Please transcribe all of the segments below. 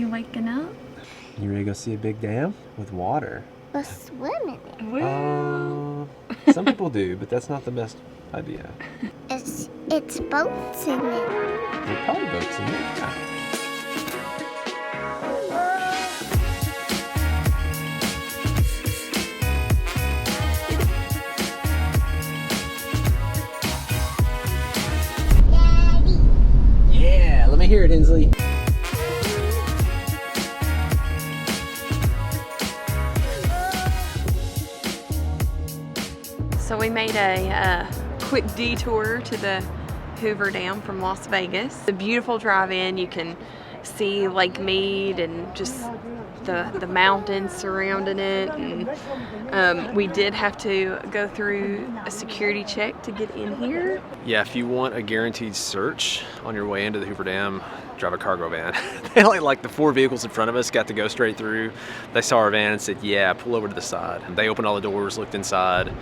You waking up? You ready to go see a big dam with water? Let's swim in it. Well, Some people do, but that's not the best idea. It's boats in it. There are probably boats in there. Daddy. Yeah, let me hear it, Hensley. so we made a quick detour to the Hoover Dam from Las Vegas. It's a beautiful drive-in. You can see Lake Mead and just the mountains surrounding it. And we did have to go through a security check to get in here. Yeah, if you want a guaranteed search on your way into the Hoover Dam, drive a cargo van. They like the 4 vehicles in front of us got to go straight through. They saw our van and said, yeah, pull over to the side. And they opened all the doors, looked inside,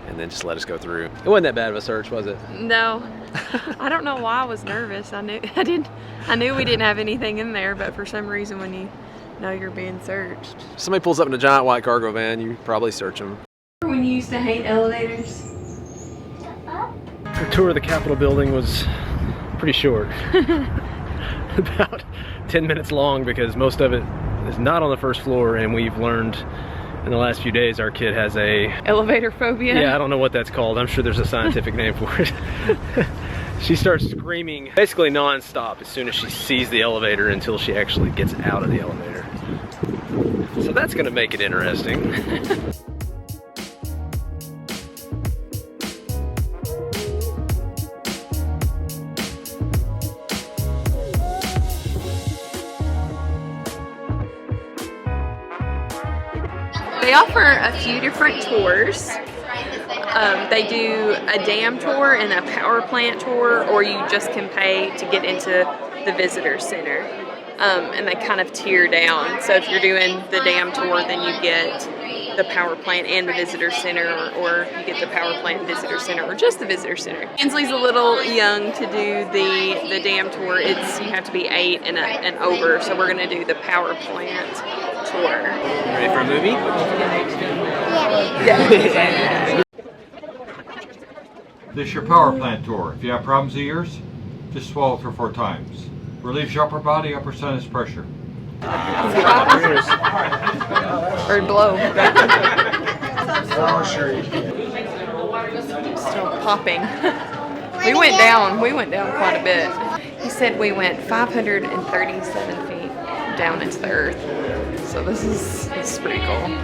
and then just let us go through. It wasn't that bad of a search, was it? No, I don't know why I was nervous. I knew we didn't have anything in there, but for some reason when you know you're being searched. If somebody pulls up in a giant white cargo van, you probably search them. When you used to hate elevators? The tour of the Capitol building was pretty short. About 10 minutes long because most of it is not on the first floor, and we've learned in the last few days our kid has a Elevator phobia? Yeah, I don't know what that's called. I'm sure there's a scientific name for it. She starts screaming basically non-stop as soon as she sees the elevator until she actually gets out of the elevator. So that's gonna make it interesting. They offer a few different tours. They do a dam tour and a power plant tour, or you just can pay to get into the visitor center. And they kind of tier down. So if you're doing the dam tour, then you get the power plant and the visitor center, or you get the power plant, visitor center, or just the visitor center. Hensley's a little young to do the dam tour. You have to be 8 and over, so we're gonna do the power plant tour. Ready for a movie? Yeah. This is your power plant tour. If you have problems with ears, just swallow 3 or 4 times. Relieves your upper body, upper sinus pressure. Or blow. Oh, sure. Still popping. We went down quite a bit. He said we went 537 feet down into the earth. So this is pretty cool.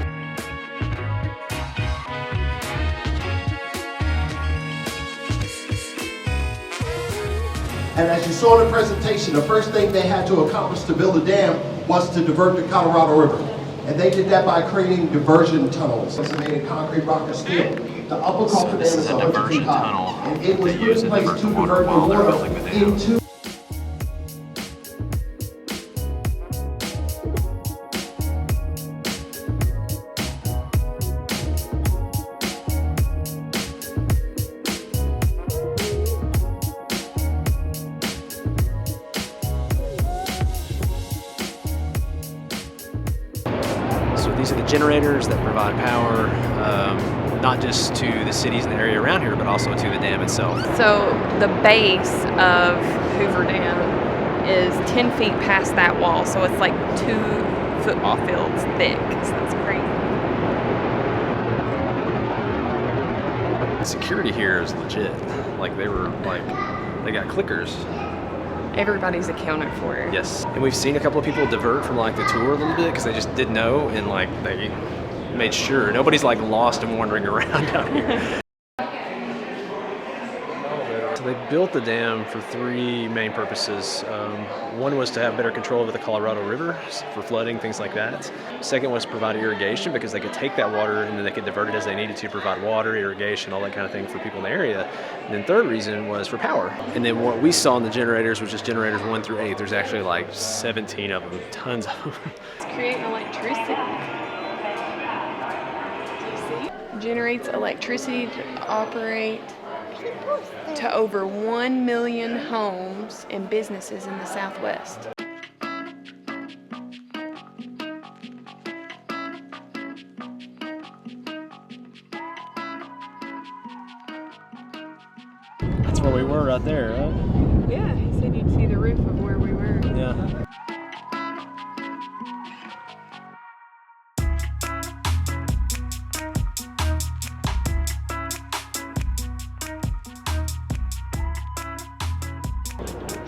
And as you saw in the presentation, the first thing they had to accomplish to build a dam was to divert the Colorado River. And they did that by creating diversion tunnels. It's made of concrete, rock, or steel. The upper Crawford Dam is 100 feet high. And it was put in place to divert the water into... These are the generators that provide power, not just to the cities in the area around here, but also to the dam itself. So the base of Hoover Dam is 10 feet past that wall, so it's like 2 football fields thick. So that's crazy. The security here is legit. Like they got clickers. Everybody's accounted for. Yes, and we've seen a couple of people divert from like the tour a little bit because they just didn't know, and like they made sure nobody's like lost and wandering around down here. So they built the dam for 3 main purposes. One was to have better control over the Colorado River for flooding, things like that. Second was to provide irrigation because they could take that water and then they could divert it as they needed to provide water, irrigation, all that kind of thing for people in the area. And then third reason was for power. And then what we saw in the generators was just generators 1 through 8. There's actually like 17 of them, tons of them. It's creating electricity. Do you see? Generates electricity to operate to over 1 million homes and businesses in the Southwest. where we were right there, right? Yeah, he said you'd see the roof of where we were. Yeah.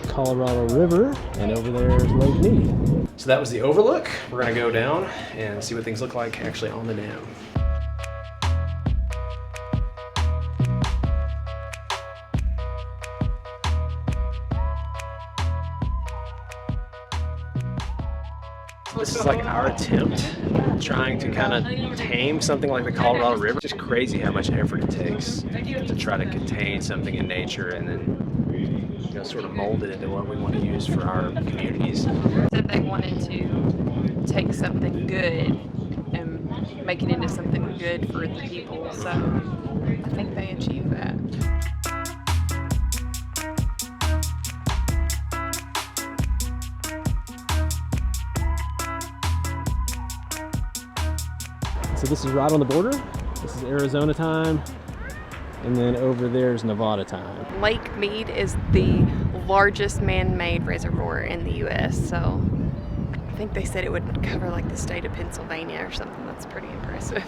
Colorado River, and over there is Lake Mead. So that was the overlook. We're gonna go down and see what things look like actually on the dam. This is like our attempt trying to kind of tame something like the Colorado River. It's just crazy how much effort it takes to try to contain something in nature and then, you know, sort of mold it into what we want to use for our communities. Said they wanted to take something good and make it into something good for the people, so I think they achieved that. So this is right on the border. This is Arizona time. And then over there is Nevada time. Lake Mead is the largest man-made reservoir in the U.S., so I think they said it would cover like the state of Pennsylvania or something. That's pretty impressive.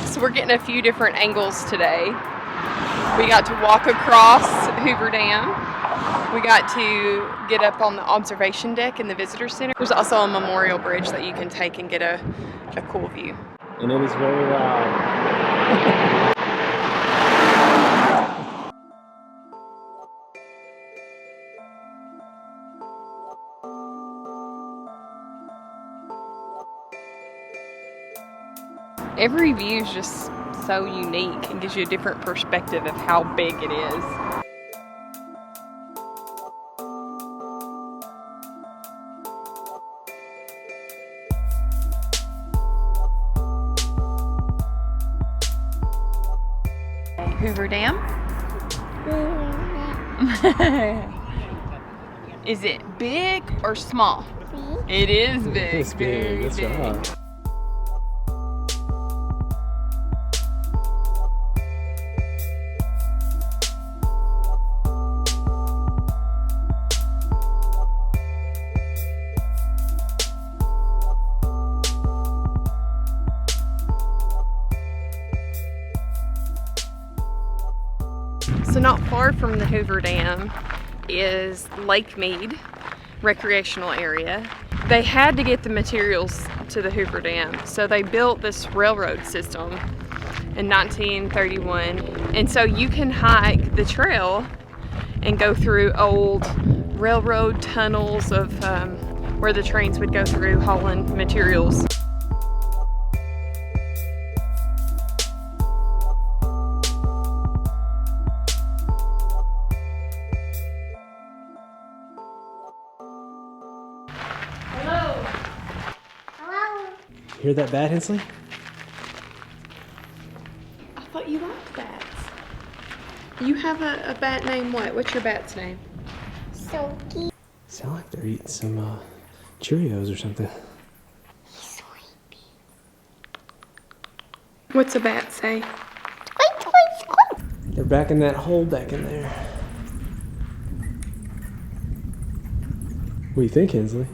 So we're getting a few different angles today. We got to walk across Hoover Dam. We got to get up on the observation deck in the visitor center. There's also a memorial bridge that you can take and get a cool view. And it is very loud. Every view is just so unique and gives you a different perspective of how big it is. Hoover Dam? Is it big or small? It is big. It's big. That's right. So not far from the Hoover Dam is Lake Mead recreational area. They had to get the materials to the Hoover Dam, so they built this railroad system in 1931. And so you can hike the trail and go through old railroad tunnels of where the trains would go through hauling materials. Hear that bat, Hensley? I thought you liked bats. You have a bat named what? What's your bat's name? Soaky. Sound like they're eating some Cheerios or something. Sleepy. What's a bat say? Squeak, squeak, squeak. They're back in that hole back in there. What do you think, Hensley?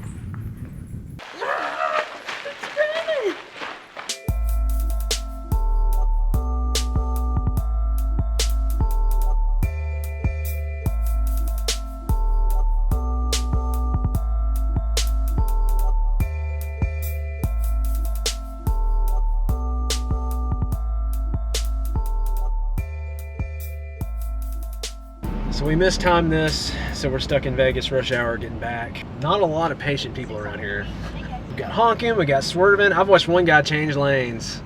So we mistimed this, so we're stuck in Vegas rush hour getting back. Not a lot of patient people around here. We got honking, we got swerving. I've watched one guy change lanes.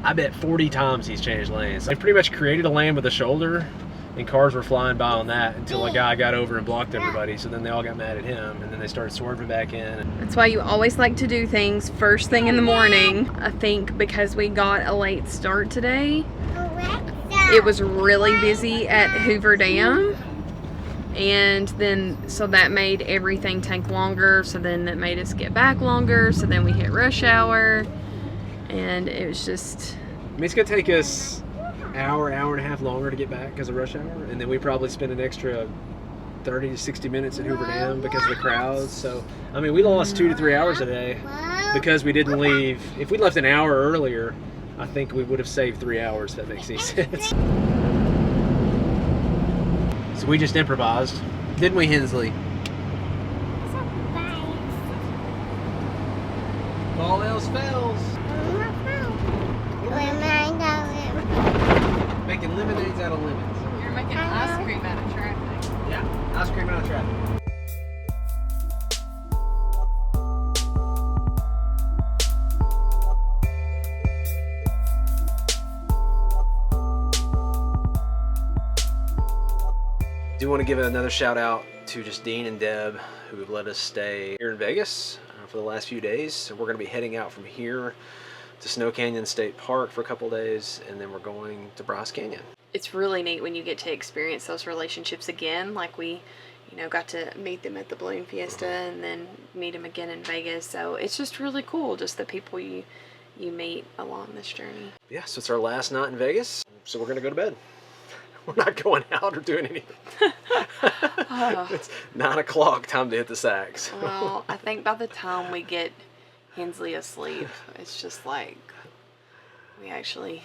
I bet 40 times he's changed lanes. They pretty much created a lane with a shoulder And cars were flying by on that until a guy got over and blocked everybody. So then they all got mad at him, and then they started swerving back in. That's why you always like to do things first thing in the morning. I think because we got a late start today, it was really busy at Hoover Dam. And then, so that made everything take longer. So then that made us get back longer. So then we hit rush hour. And it was just... I mean, it's going to take us hour and a half longer to get back because of rush hour, and then we probably spend an extra 30 to 60 minutes at Hoover Dam because of the crowds. So I mean, we lost 2 to 3 hours a day because we didn't leave. If we left an hour earlier, I think we would have saved 3 hours, if that makes any sense. So we just improvised, didn't we, Hensley? All else fails. Making lemonades out of lemons. You're making ice cream out of traffic. Yeah, ice cream out of traffic. Do want to give another shout out to just Dean and Deb, who have let us stay here in Vegas for the last few days. So we're going to be heading out from here to Snow Canyon State Park for a couple days, and then we're going to Bryce Canyon. It's really neat when you get to experience those relationships again. Like we, you know, got to meet them at the Balloon Fiesta and then meet them again in Vegas. So it's just really cool, just the people you meet along this journey. Yeah, so it's our last night in Vegas, so we're going to go to bed. We're not going out or doing anything. It's 9 o'clock, time to hit the sacks. Well, I think by the time we get Hensley asleep, it's just like we actually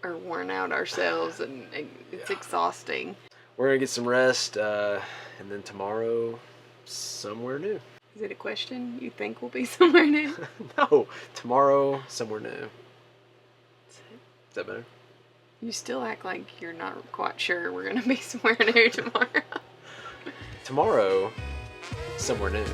are worn out ourselves, and it's exhausting. We're gonna get some rest, and then tomorrow, somewhere new. Is it a question? You think we'll be somewhere new? No, tomorrow, somewhere new. Is that better? You still act like you're not quite sure we're gonna be somewhere new tomorrow. Tomorrow, somewhere new.